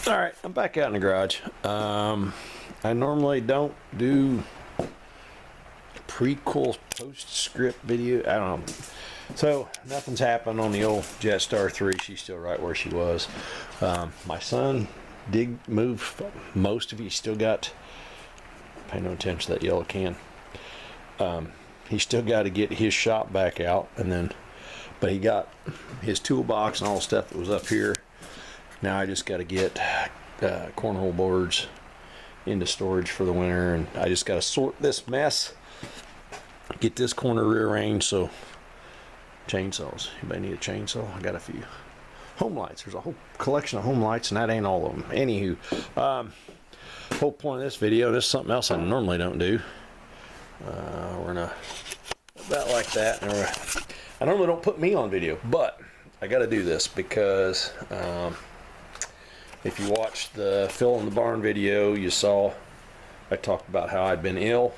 All right, I'm back out in the garage. I normally don't do prequel postscript video. I don't know. So nothing's happened on the old Jetstar 3. She's still right where she was. My son did move most of it. He still got, pay no attention to that yellow can. He still got to get his shop back out, and then, but he got his toolbox and all the stuff that was up here. Now I just got to get cornhole boards into storage for the winter, and I just got to sort this mess, get this corner rearranged. So chainsaws, anybody need a chainsaw? I got a few. Home lights, there's a whole collection of home lights, and that ain't all of them. Anywho, whole point of this video, this is something else I normally don't do. We're gonna about like that, and I normally don't put me on video, but I got to do this because if you watched the Phil in the Barn video, you saw I talked about how I'd been ill.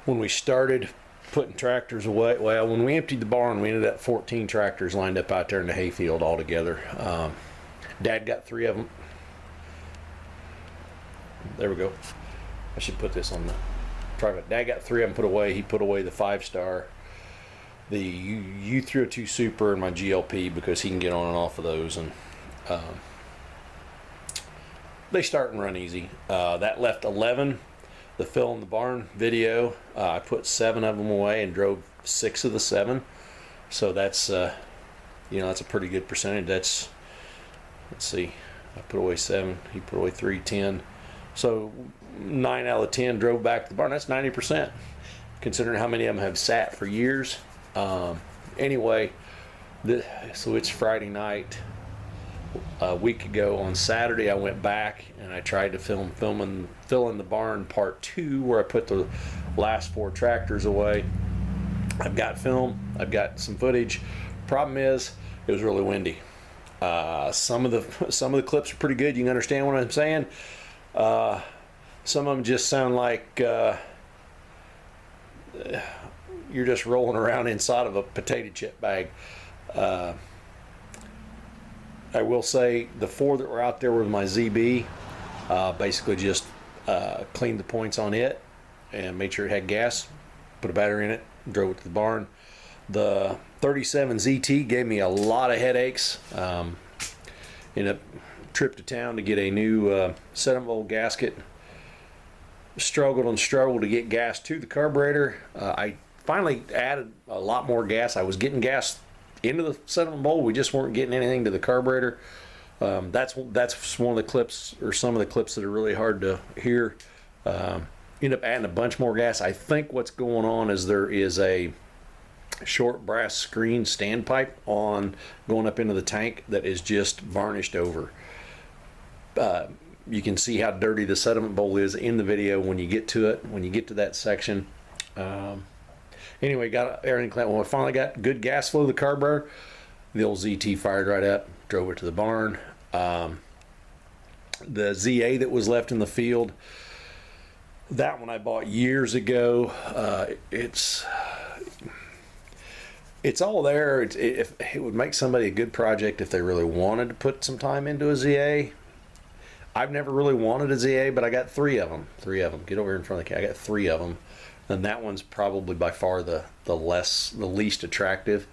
When we started putting tractors away, well, when we emptied the barn, we ended up 14 tractors lined up out there in the hayfield altogether. Dad got 3 of them. There we go. I should put this on the tripod. Dad got 3 of them put away. He put away the 5-star, the U302 Super, and my GLP, because he can get on and off of those, and they start and run easy. That left 11. The Phil in the Barn video, I put 7 of them away and drove 6 of the 7. So that's that's a pretty good percentage. That's, let's see, I put away 7, he put away 3, 10. So 9 out of 10 drove back to the barn. That's 90%, considering how many of them have sat for years. Anyway, so it's Friday night. A week ago on Saturday, I went back and I tried to film Phil in the Barn part 2, where I put the last 4 tractors away. I've got film, I've got some footage. Problem is, it was really windy. Some of the clips are pretty good. You can understand what I'm saying. Some of them just sound like you're just rolling around inside of a potato chip bag. I will say the 4 that were out there with my ZB, basically just cleaned the points on it and made sure it had gas, put a battery in it, drove it to the barn. The 37 ZT gave me a lot of headaches. In a trip to town to get a new sediment gasket, struggled to get gas to the carburetor. I finally added a lot more gas. I was getting gas into the sediment bowl, we just weren't getting anything to the carburetor. That's one of the clips, or some of the clips, that are really hard to hear. End up adding a bunch more gas. I think what's going on is there is a short brass screen standpipe on going up into the tank that is just varnished over. You can see how dirty the sediment bowl is in the video when you get to it, when you get to that section. Anyway, got everything clean. When I finally got good gas flow to the carburetor, the old ZT fired right up, drove it to the barn. The ZA that was left in the field, that one I bought years ago. It's all there. It would make somebody a good project if they really wanted to put some time into a ZA. I've never really wanted a ZA, but I got 3 of them. Get over here in front of the camera. I got 3 of them. And that one's probably by far the least attractive.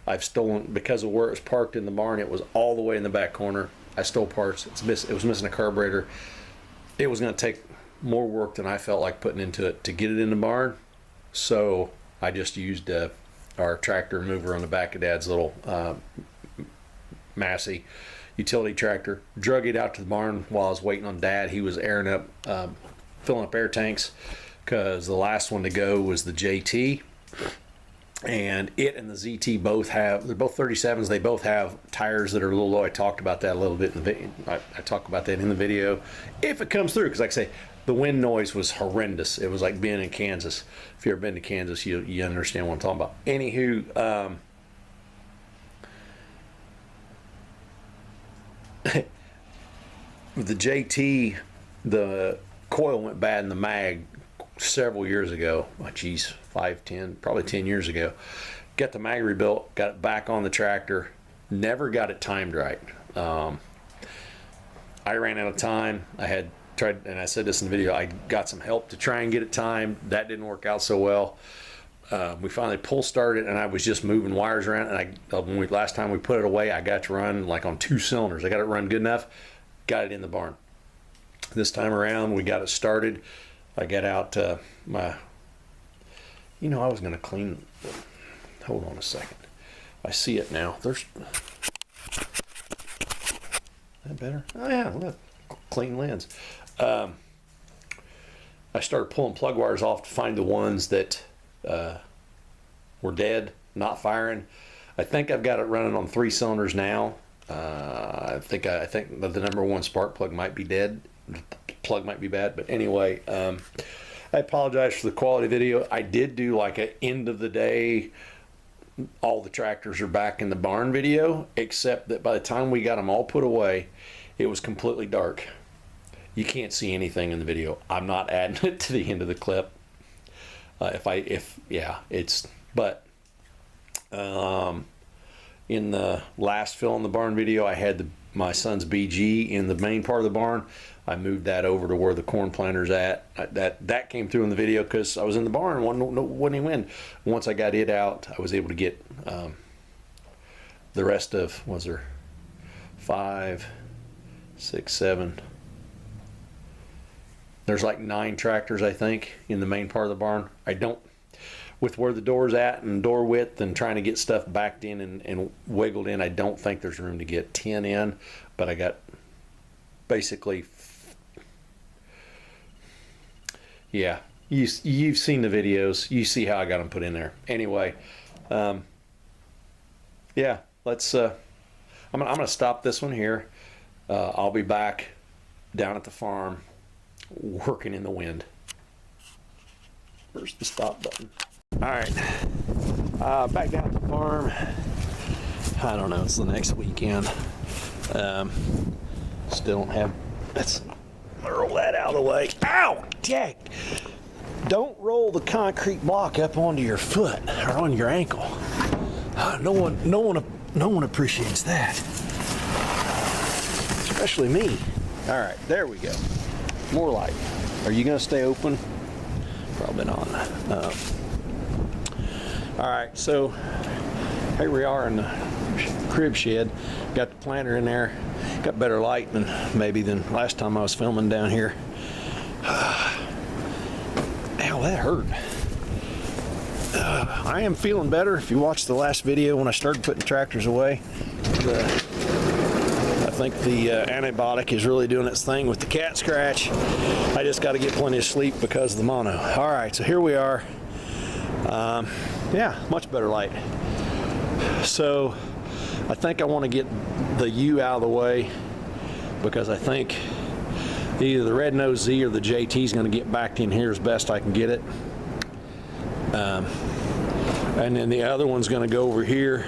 I've stolen, because of where it was parked in the barn, it was all the way in the back corner. I stole parts. It was missing a carburetor. It was going to take more work than I felt like putting into it to get it in the barn. So I just used our tractor mover on the back of Dad's little Massey utility tractor. Drug it out to the barn while I was waiting on Dad. He was airing up, filling up air tanks, because the last one to go was the JT, and it and the ZT they're both 37s. They both have tires that are a little low. I talked about that a little bit in the video. I talked about that in the video, if it comes through, because like I say, the wind noise was horrendous. It was like being in Kansas. If you've ever been to Kansas, you understand what I'm talking about. Anywho, the JT, the coil went bad in the mag several years ago. Oh, geez, 5, 10, probably 10 years ago. Got the mag rebuilt, got it back on the tractor, Never got it timed right. I ran out of time. I had tried, and I said this in the video, I got some help to try and get it timed. That didn't work out so well. We finally pull started, and I was just moving wires around, and last time we put it away, I got to run like on 2 cylinders. I got it run good enough, got it in the barn. This time around, we got it started. I got out I was going to clean, hold on a second. I see it now. There's, that better? Oh yeah, look, clean lens. I started pulling plug wires off to find the ones that were dead, not firing. I think I've got it running on 3 cylinders now. I think the number 1 spark plug might be dead. The plug might be bad, but anyway, I apologize for the quality video. I did do like an end of the day, all the tractors are back in the barn video, except that by the time we got them all put away, it was completely dark. You can't see anything in the video. I'm not adding it to the end of the clip. In the last fill in the barn video, I had my son's BG in the main part of the barn. I moved that over to where the corn planter's at. That came through in the video because I was in the barn, wouldn't even win. Once I got it out, I was able to get the rest of, was there 5, 6, 7. There's like 9 tractors, I think, in the main part of the barn. I don't, with where the door's at and door width and trying to get stuff backed in and wiggled in, I don't think there's room to get 10 in, but I got basically, yeah, you've seen the videos. You see how I got them put in there. Anyway, yeah, let's, I'm gonna stop this one here. I'll be back down at the farm working in the wind. Where's the stop button? All right, back down at the farm. I don't know, it's the next weekend. Still don't have, let's roll that out of the way. Ow, Jack! Don't roll the concrete block up onto your foot or on your ankle. No one appreciates that. Especially me. All right, there we go. More light. Are you gonna stay open? Probably not. All right, so here we are in the crib shed. Got the planter in there. Got better light than last time I was filming down here. Ow, that hurt. I am feeling better. If you watched the last video when I started putting tractors away, I think the antibiotic is really doing its thing with the cat scratch. I just got to get plenty of sleep because of the mono. All right, so here we are. Yeah, much better light. So I think I want to get the U out of the way because I think either the Red Nose Z or the JT is going to get backed in here as best I can get it. And then the other one's going to go over here.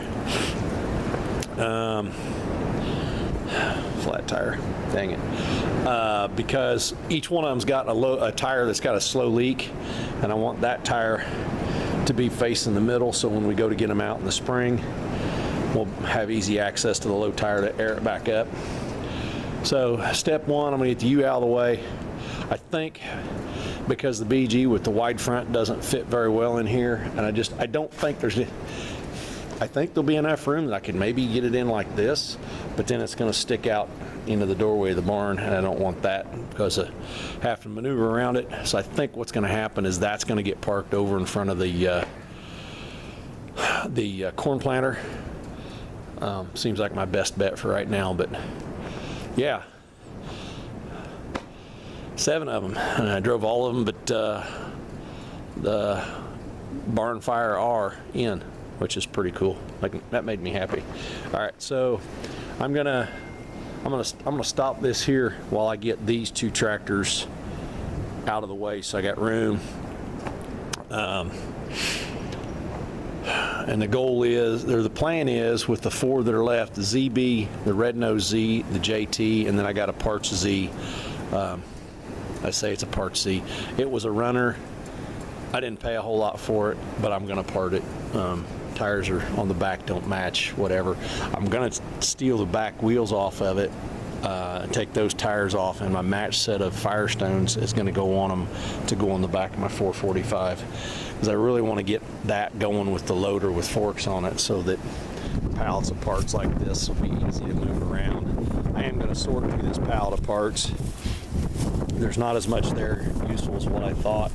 Flat tire, dang it. Because each one of them's got a tire that's got a slow leak, and I want that tire to be facing the middle, so when we go to get them out in the spring, we'll have easy access to the low tire to air it back up. So step one, I'm gonna get the U out of the way. I think because the BG with the wide front doesn't fit very well in here, and I don't think I think there'll be enough room that I could maybe get it in like this, but then it's gonna stick out into the doorway of the barn, and I don't want that because I have to maneuver around it. So I think what's gonna happen is that's gonna get parked over in front of the corn planter. Seems like my best bet for right now, but yeah, 7 of them, and I drove all of them, but the barn fire R in, which is pretty cool. Like, that made me happy. All right, so I'm gonna stop this here while I get these 2 tractors out of the way, so I got room. And the goal is, or the plan is, with the 4 that are left, the ZB, the Red Nose Z, the JT, and then I got a Parts Z. I say it's a Parts Z. It was a runner. I didn't pay a whole lot for it, but I'm gonna part it. tires are on the back don't match, whatever. I'm gonna steal the back wheels off of it, take those tires off, and my match set of Firestones is gonna go on them to go on the back of my 445, because I really want to get that going with the loader with forks on it, so that pallets of parts like this will be easy to move around. I am gonna sort through this pallet of parts. There's not as much there useful as what I thought.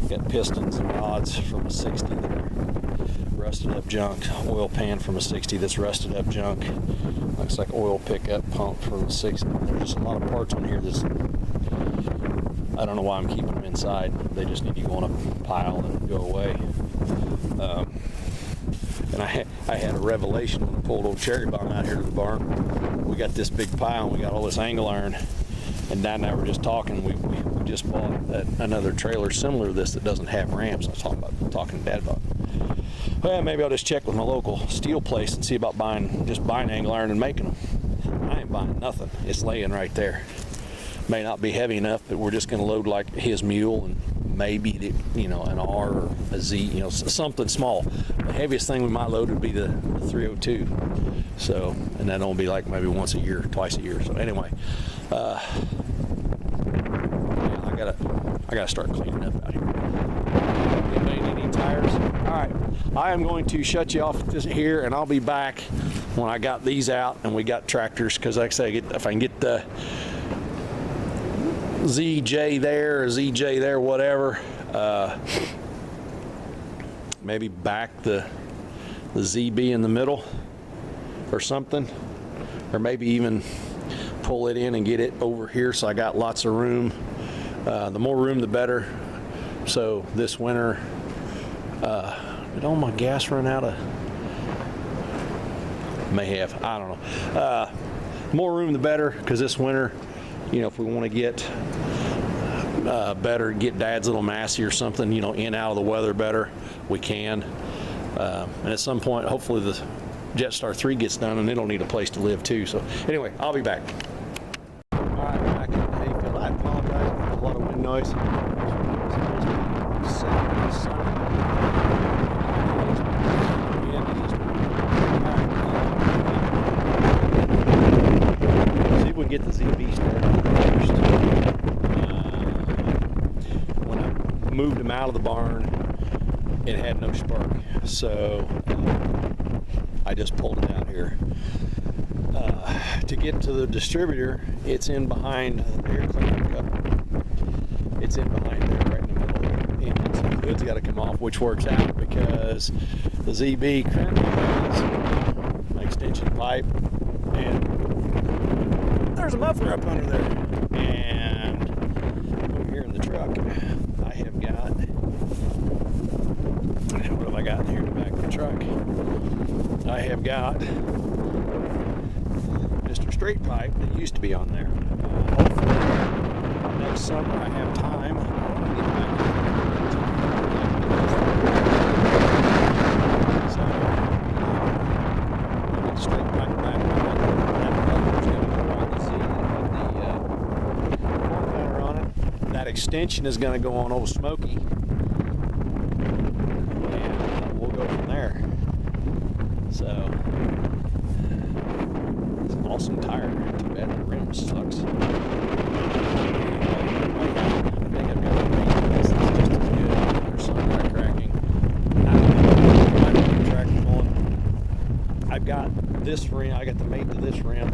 Got pistons and rods from a 60 that are rusted up junk. Oil pan from a 60 that's rusted up junk. Looks like oil pickup pump from a 60. There's just a lot of parts on here that's, I don't know why I'm keeping them inside. They just need to go on a pile and go away. And I had a revelation when I pulled old Cherry Bomb out here to the barn. We got this big pile and we got all this angle iron. And Dad and I were just talking. We just bought another trailer similar to this that doesn't have ramps. I was talking to Dad about, well, maybe I'll just check with my local steel place and see about buying angle iron and making them. I ain't buying nothing. It's laying right there. May not be heavy enough, but we're just going to load like his mule and maybe an R or a Z, something small. The heaviest thing we might load would be the 302. So, and that'll be like maybe once a year, twice a year. So anyway, yeah, I gotta start cleaning up out here. Anybody need any tires? All right, I am going to shut you off here, and I'll be back when I got these out and we got tractors. Because like I say, if I can get the ZJ there or ZJ there, whatever, maybe back the ZB in the middle or something, or maybe even pull it in and get it over here so I got lots of room. The more room the better. So this winter, did all my gas run out of? May have, I don't know. More room the better, because this winter, if we want to get better, get Dad's little Massey or something, in out of the weather better, we can. And at some point, hopefully the Jetstar 3 gets done and it'll need a place to live too. So anyway, I'll be back. All right, back in Hayfield. I apologize for a lot of wind noise. See if we can get the ZB started first. When I moved him out of the barn, it had no spark, so I just pulled it out here. To get to the distributor, it's in behind the air cleaning cup. It's in behind there, right in the middle there. And so the hood's got to come off, which works out because the ZB currently has an extension pipe, and there's a muffler up under there. And over here in the truck, I have got, what have I got here in the back of the truck? I have got Mr. Straight Pipe that used to be on there. Hopefully next summer I have time. I want to get back so get the straight pipe back. That muffler's going to go on the Z and put the corn on it. That extension is going to go on Old Smoky, and we'll go from there. So it's an awesome tire. Too bad the rim sucks. I think I've got a rim that's just as good. There's some not cracking. I don't know tracking on. I've got this rim. I got the mate to this rim.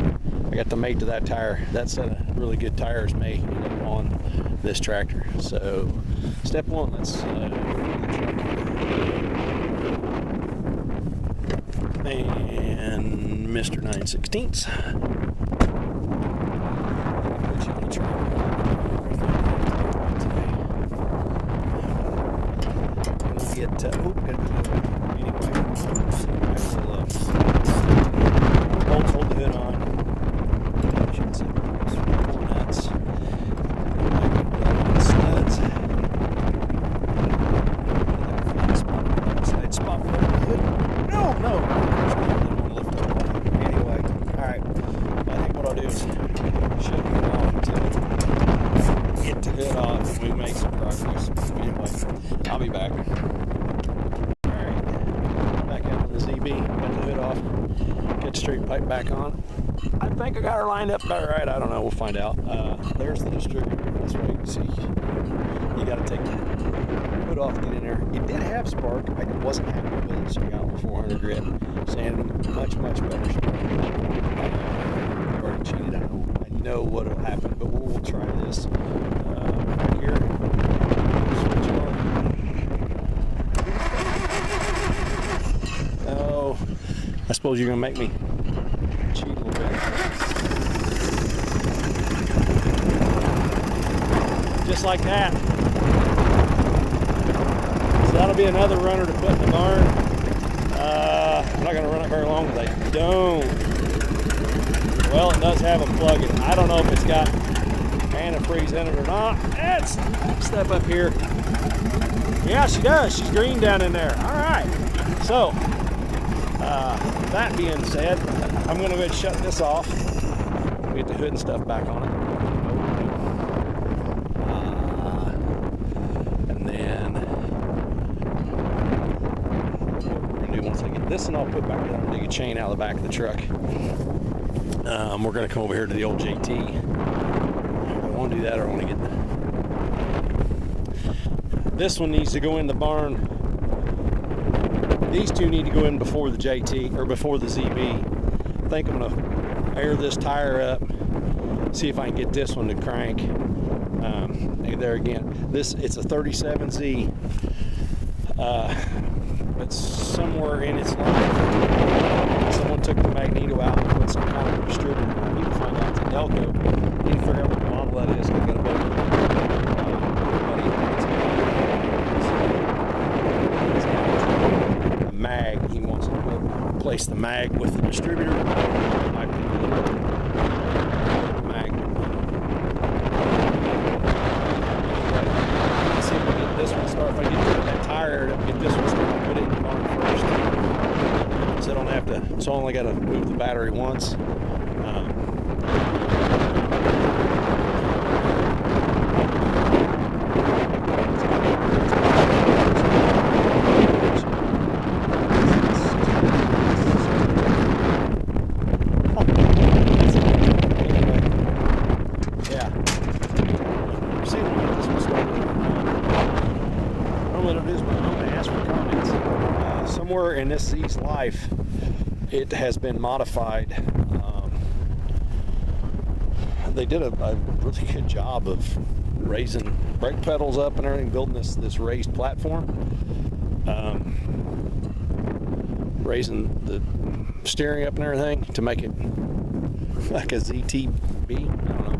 I got the mate to that tire. That set of really good tires may end up on this tractor. So step one, let's and Mr. 9/16. Put you on the track. And we'll get, anyway, bolts hold the hood on. I should say nuts. Studs. Side spot for the hood. No. Anyway, alright. I think what I'll do is shut it off until get the hood off and we make some progress. Anyway, I'll be back. Alright. Back in. right back on. I think I got her lined up about right. I don't know. We'll find out. There's the distributor. That's what you can see. You got to take the hood off, get in there. It did have spark. I wasn't happy with it, so I got a 400 grit. Sanding much better spark. I've already cheated. I know what will happen, but we'll try this. Right here. Switch on. Oh, I suppose you're gonna make me cheat a little bit. Just like that. So that'll be another runner to put in the barn. I'm not gonna run it very long because I don't. Well, it does have a plug-in. I don't know if it's got antifreeze in it or not. Let's step up here. Yeah, she does. She's green down in there. All right. So, that being said, I'm going to go ahead and shut this off. Get the hood and stuff back on it. And then, what we're going to do once I get this and I'll put back down, dig a chain out of the back of the truck. We're going to come over here to the old JT. I want to do that, or I want to get this one needs to go in the barn. These two need to go in before the JT or before the ZB. I think I'm going to air this tire up, see if I can get this one to crank. There again, it's a 37Z. But somewhere in its life, someone took the magneto out and put some kind of distributor. I need to find out. It's a Delco. I need to figure out what model that is. I've got a buddy. A mag. He wants to replace the mag with the distributor. Might be a little mag. Let's see if we get this one started. If I get that tire, get this one started. Put it in the barn first. So I don't have to. So I only got to move the battery once. Somewhere in this Z's life, it has been modified. They did a really good job of raising brake pedals up and everything, building this raised platform, raising the steering up and everything to make it like a ZTB. I don't know.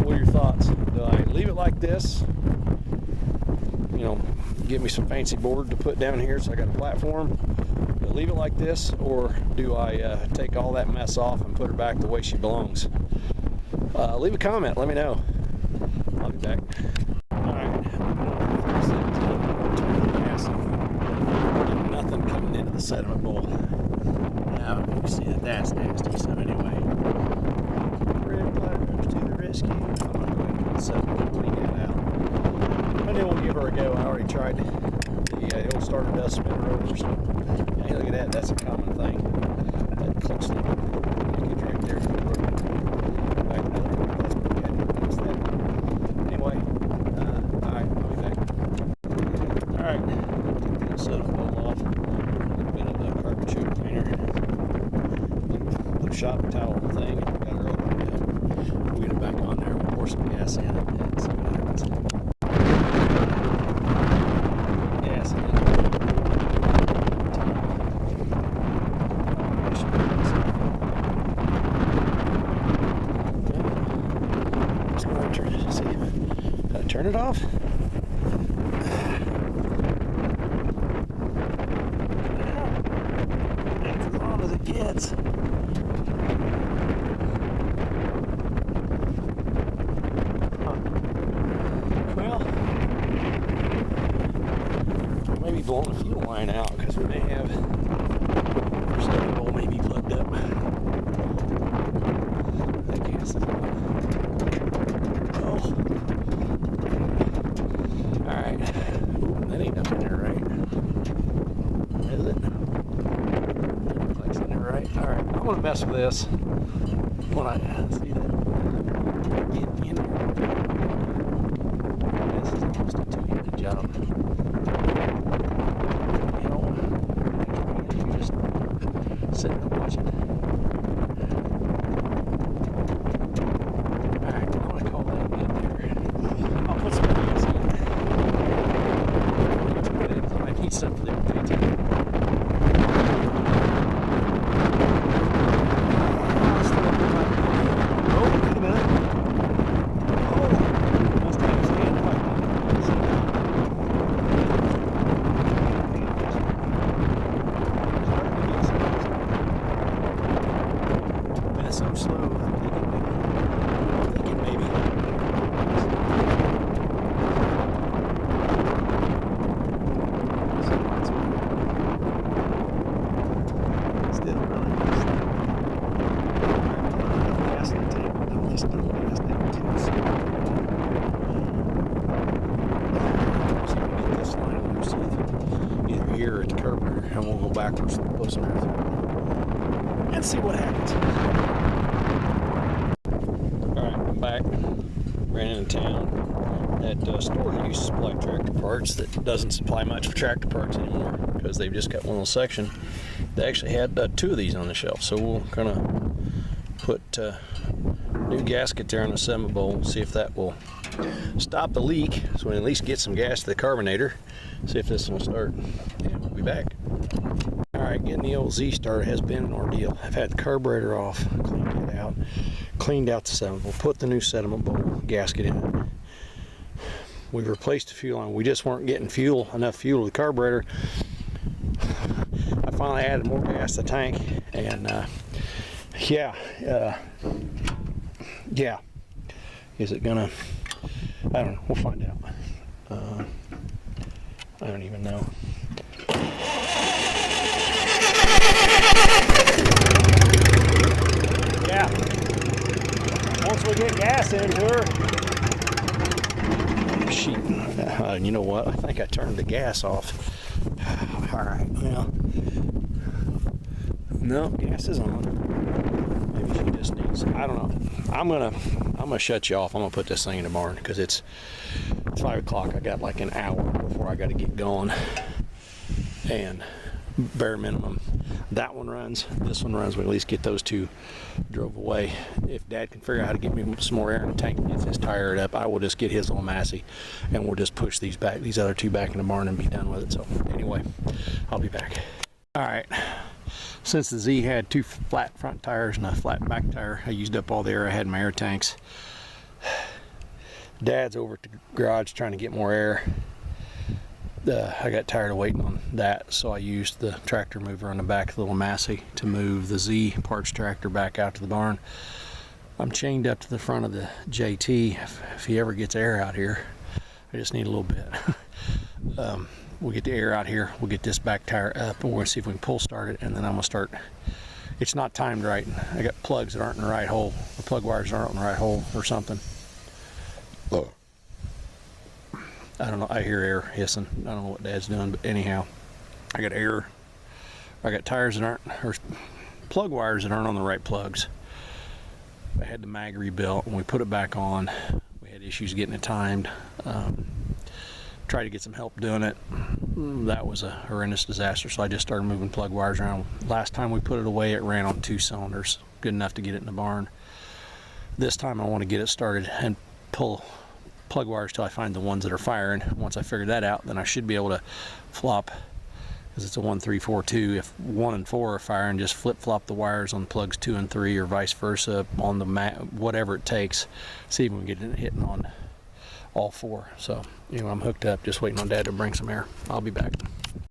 What are your thoughts? Do I leave it like this? You know, give me some fancy board to put down here so I got a platform. Do I leave it like this, or do I take all that mess off and put her back the way she belongs? Leave a comment, let me know. I'll be back. Alright. Nothing coming into the sediment bowl. Now you can see that's nasty, so anyway. Red Platters to the rescue. I'm gonna go ahead and put the sediment bowl, clean that out. And then we'll give her a go. I already tried the old starter dust spinner rovers or something. Hey, look at that. That's a common thing. That clicks the package right there. Back another. That's pretty good. Fix that. Anyway, alright, I'll be back. Alright, take that soda bowl off. A bit of the carpet shoe cleaner. Put a shop towel thing. Got her opened up. We'll get it back on there. We'll pour some gas in it and see what happens. Turn it off. That's as long as it gets. Well, maybe blowing the fuel line out because we may have our starter bowl may be plugged up. That gas is on. Oh. Alright. That ain't up in there, right? Is it? Looks like it's in there, right? Alright. mess with this when I see that get in here. This is almost a two-handed job. You know, you're just sitting and watching. Alright, I'm gonna call that good there. I'll put some gas in it. I need something for the potato. So slow, I'm thinking maybe. Still really nice. Gas in the tank, no, just throw gas down to the side. So we get this line loose either here or at the carburetor, and we'll go backwards and push them out and see what happens. Back, ran into town. That store that used to supply tractor parts that doesn't supply much for tractor parts anymore because they've just got one little section. They actually had two of these on the shelf, so we'll kind of put new gasket there on the semi bowl, see if that will stop the leak, so we at least get some gas to the carbonator, see if this will start, and we'll be back. Alright, getting the old Z started has been an ordeal. I've had the carburetor off, cleaned out the sediment bowl, put the new sediment bowl gasket in it. We replaced the fuel line. We just weren't getting enough fuel to the carburetor. I finally added more gas to the tank, and yeah. Is it gonna? I don't know. We'll find out. I don't even know. Yeah. Once we get gas into her. Shoot. You know what? I think I turned the gas off. Alright, well. No, gas is on. Maybe she just needs, I don't know. I'm gonna shut you off. I'm gonna put this thing in the barn because it's 5 o'clock. I got like an hour before I gotta get going. And bare minimum, that one runs, this one runs. We at least get those two drove away. If Dad can figure out how to get me some more air in the tank and get this tired up, I will just get his little Massey and we'll just push these other two back in the barn and be done with it. So anyway, I'll be back. All right, since the Z had two flat front tires and a flat back tire, I used up all the air I had in my air tanks. Dad's over at the garage trying to get more air. I got tired of waiting on that, so I used the tractor mover on the back of the little Massey to move the Z parts tractor back out to the barn. I'm chained up to the front of the JT. If he ever gets air out here, I just need a little bit. We'll get the air out here, we'll get this back tire up, and we're going to see if we can pull start it, and then I'm going to start. It's not timed right. I got plugs that aren't in the right hole, or plug wires aren't in the right hole or something. I don't know, I hear air hissing. I don't know what Dad's doing, but anyhow, I got air. I got tires that aren't, or plug wires that aren't on the right plugs. I had the mag rebuilt. When we put it back on, we had issues getting it timed. Tried to get some help doing it. That was a horrendous disaster, so I just started moving plug wires around. Last time we put it away, it ran on 2 cylinders, good enough to get it in the barn. This time I want to get it started and pull plug wires till I find the ones that are firing. Once I figure that out, then I should be able to flop, because it's a 1, 3, 4, 2. If 1 and 4 are firing, just flip-flop the wires on plugs 2 and 3, or vice versa on the whatever it takes. See if we can get it hitting on all 4. So, I'm hooked up, just waiting on Dad to bring some air. I'll be back.